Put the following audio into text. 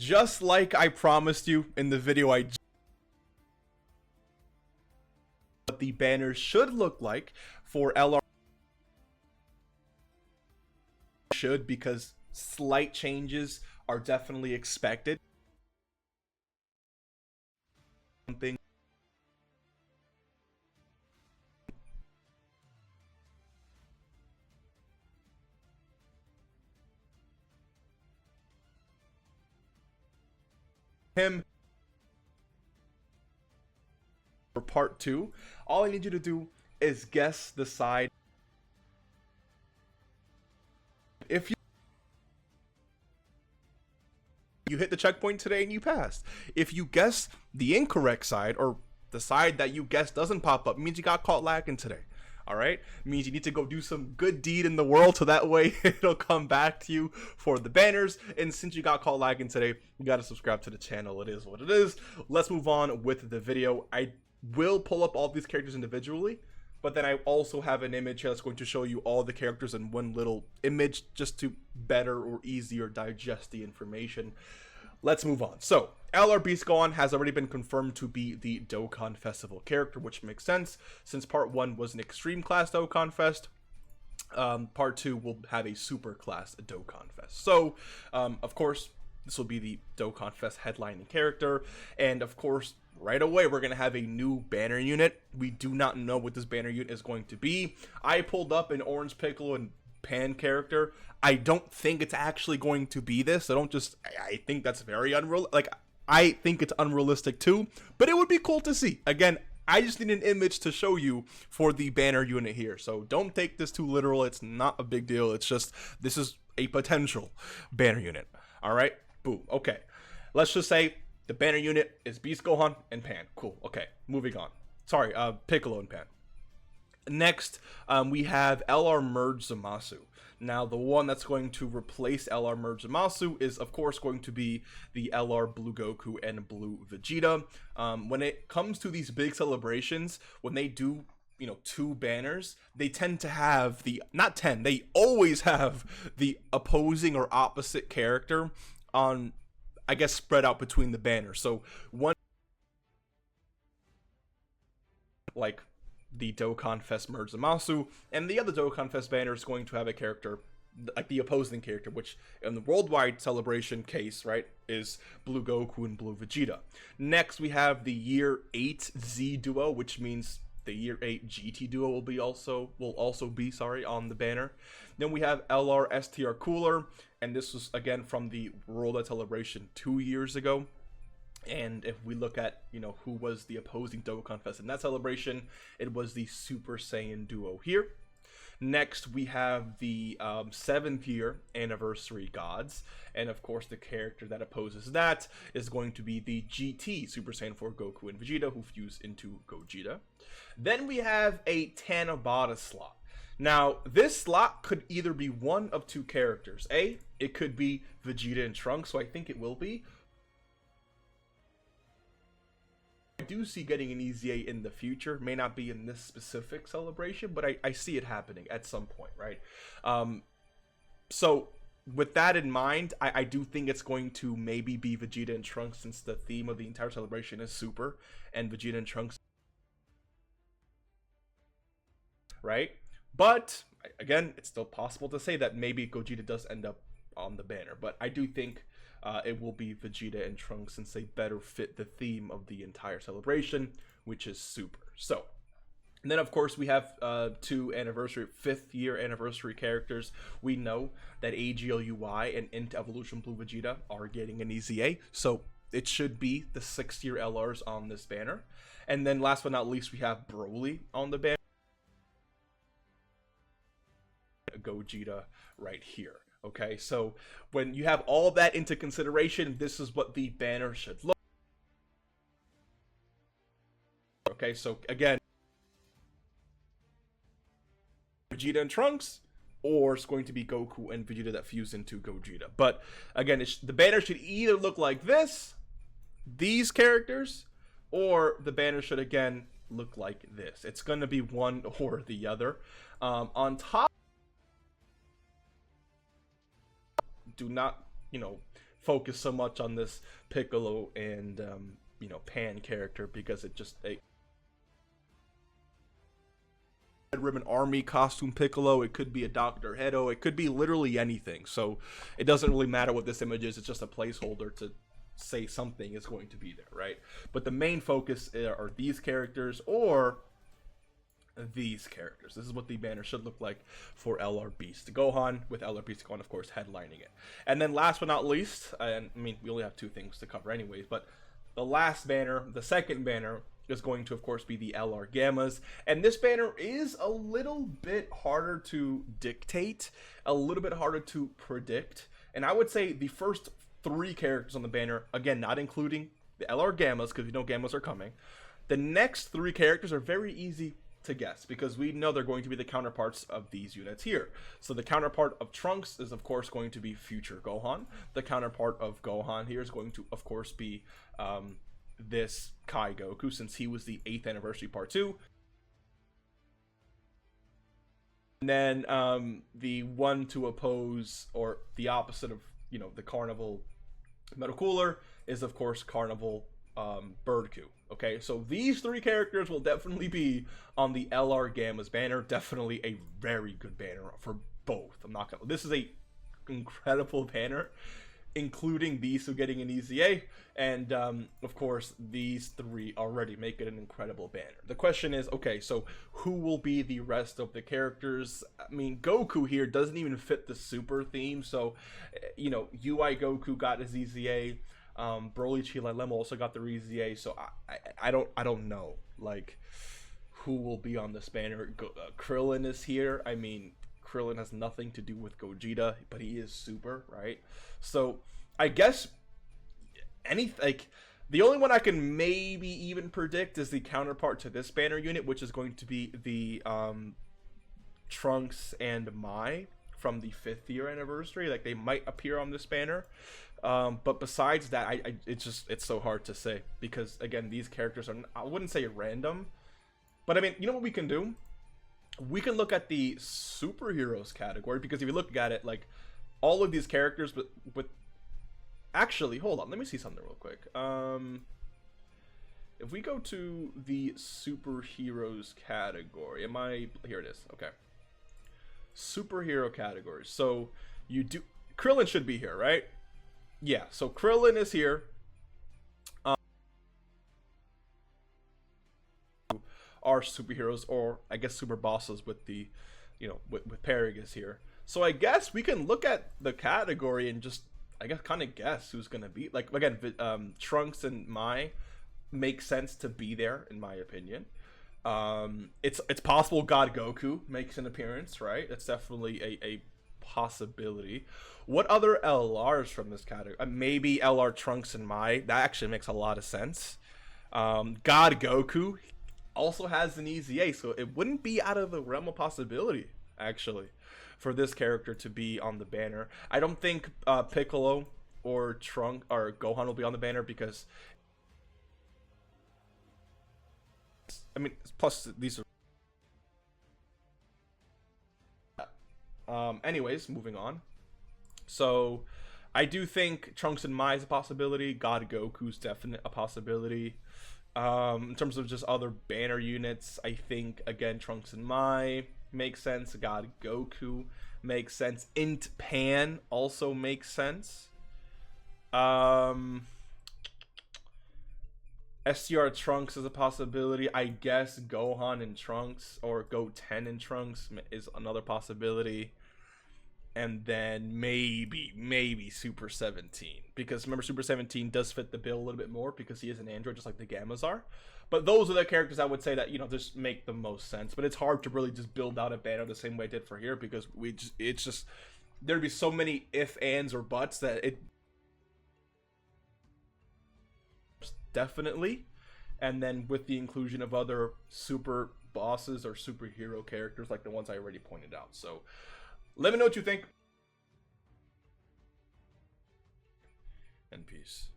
just like I promised you in the video, what the banners should look like for LR should, because slight changes are definitely expected. Something him for part 2. All I need you to do is guess the side. If you hit the checkpoint today and you passed. If you guess the incorrect side, or the side that you guessed doesn't pop up, it means you got caught lagging today. All right, it means you need to go do some good deed in the world, so that way it'll come back to you for the banners. And since you got caught lagging today, you got to subscribe to the channel. It is what it is. Let's move on with the video. I will pull up all these characters individually, but then I also have an image here that's going to show you all the characters in one little image, just to better or easier digest the information. Let's move on. So, LR Beast Gohan has already been confirmed to be the Dokkan Festival character, which makes sense since part 1 was an Extreme Class Dokkan Fest. Part 2 will have a Super Class Dokkan Fest. So, of course, this will be the Dokkan Fest headlining character, and of course, right away we're going to have a new banner unit. We do not know what this banner unit is going to be. I pulled up an Orange Piccolo and Pan character. I don't think it's actually going to be this. I think that's very unrealistic. Like, I think it's unrealistic too, but it would be cool to see. Again, I just need an image to show you for the banner unit here. So don't take this too literal. It's not a big deal. It's just, this is a potential banner unit. All right, boom. Okay, let's just say the banner unit is Beast Gohan and Pan. Cool. Okay, moving on. Sorry, Piccolo and Pan. Next, we have LR Merge Zamasu. Now, the one that's going to replace LR Merge Zamasu is, of course, going to be the LR Blue Goku and Blue Vegeta. When it comes to these big celebrations, when they do, 2 banners, they tend to have they always have the opposing or opposite character on, I guess, spread out between the banners. So one, like the Dokkan Fest Merge Zamasu, and the other Dokkan Fest banner is going to have a character like the opposing character, which in the worldwide celebration case, right, is Blue Goku and Blue Vegeta. Next, we have the Year 8 Z duo, which means the Year 8 GT duo will also be on the banner. Then we have LR STR Cooler, and this was again from the worldwide celebration 2 years ago. And if we look at, who was the opposing Dokkan Fest in that celebration, it was the Super Saiyan duo here. Next, we have the 7th year anniversary gods. And of course, the character that opposes that is going to be the GT Super Saiyan 4 Goku and Vegeta, who fuse into Gogeta. Then we have a Tanabata slot. Now, this slot could either be one of 2 characters. It could be Vegeta and Trunks, so I think it will be. I do see getting an EZA in the future. May not be in this specific celebration, but I see it happening at some point, right? So with that in mind, I do think it's going to maybe be Vegeta and Trunks, since the theme of the entire celebration is Super, and Vegeta and Trunks, right? But again, it's still possible to say that maybe Gogeta does end up on the banner, but I do think it will be Vegeta and Trunks, since they better fit the theme of the entire celebration, which is Super. So, and then of course we have 2 5th year anniversary characters. We know that AGLUI and Into Evolution Blue Vegeta are getting an EZA, so it should be the 6th year LRs on this banner. And then last but not least, we have Broly on the banner. Gogeta right here. Okay, so when you have all of that into consideration, this is what the banner should look. Okay, so again, Vegeta and Trunks, or it's going to be Goku and Vegeta that fuse into Gogeta. But again, the banner should either look like this, these characters, or the banner should again look like this. It's going to be one or the other. On top, do not, focus so much on this Piccolo and you know, Pan character, because it just Red Ribbon Army costume Piccolo, it could be a Dr. Hedo, it could be literally anything. So it doesn't really matter what this image is, it's just a placeholder to say something is going to be there, right? But the main focus are these characters or these characters. This is what the banner should look like for LR Beast Gohan, with LR Beast Gohan, of course, headlining it. And then last but not least, and I mean, we only have two things to cover anyways, but the last banner, the second banner, is going to, of course, be the LR Gammas. And this banner is a little bit harder to dictate, a little bit harder to predict. And I would say the first three characters on the banner, again, not including the LR Gammas, because we know Gammas are coming. The next three characters are very easy to guess, because we know they're going to be the counterparts of these units here. So the counterpart of Trunks is, of course, going to be future Gohan. The counterpart of Gohan here is going to, of course, be this Kai Goku, since he was the 8th anniversary part 2. And then the one to oppose, or the opposite of, you know, the Carnival Metal Cooler is, of course, Carnival Birdku. Okay, so these three characters will definitely be on the LR Gammas banner. Definitely a very good banner for both. I'm not gonna. This is a incredible banner, including these two getting an EZA, and of course these three already make it an incredible banner. The question is, okay, so who will be the rest of the characters? I mean, Goku here doesn't even fit the super theme, so you know, UI Goku got his EZA. Broly, Chila, Lemo also got their EZA, so I don't know, like, who will be on this banner. Krillin is here. I mean, Krillin has nothing to do with Gogeta, but he is super, right? So I guess the only one I can maybe even predict is the counterpart to this banner unit, which is going to be the Trunks and Mai from the 5th year anniversary. Like, they might appear on this banner. But besides that, it's so hard to say, because again, these characters are, I wouldn't say random, but I mean, you know what we can do? We can look at the superheroes category, because if you look at it, like, all of these characters, but actually, hold on, let me see something real quick. If we go to the superheroes category, here it is, okay. Superhero categories, so Krillin should be here, right? Yeah, so Krillin is here. Are superheroes, or I guess super bosses, with the, you know, with Paragus here. So I guess we can look at the category and just, I guess, kind of guess who's gonna be, like, again, Trunks and Mai make sense to be there, in my opinion. It's possible God Goku makes an appearance, right? It's definitely a possibility. What other LRs from this category? Maybe LR Trunks and Mai. That actually makes a lot of sense. God Goku also has an EZA, so it wouldn't be out of the realm of possibility, actually, for this character to be on the banner. I don't think Piccolo or Trunk or Gohan will be on the banner, because I mean, plus these are anyways, moving on. So I do think Trunks and Mai is a possibility. God Goku's definitely a possibility. In terms of just other banner units, I think, again, Trunks and Mai makes sense. God Goku makes sense. Int Pan also makes sense. STR Trunks is a possibility. I guess Gohan and Trunks, or Goten and Trunks, is another possibility. And then maybe Super 17, because remember, Super 17 does fit the bill a little bit more, because he is an android just like the Gammas are. But those are the characters I would say that, you know, just make the most sense. But it's hard to really just build out a banner the same way I did for here, because it's just there'd be so many if, ands, or buts that it definitely. And then with the inclusion of other super bosses or superhero characters like the ones I already pointed out. So let me know what you think. And peace.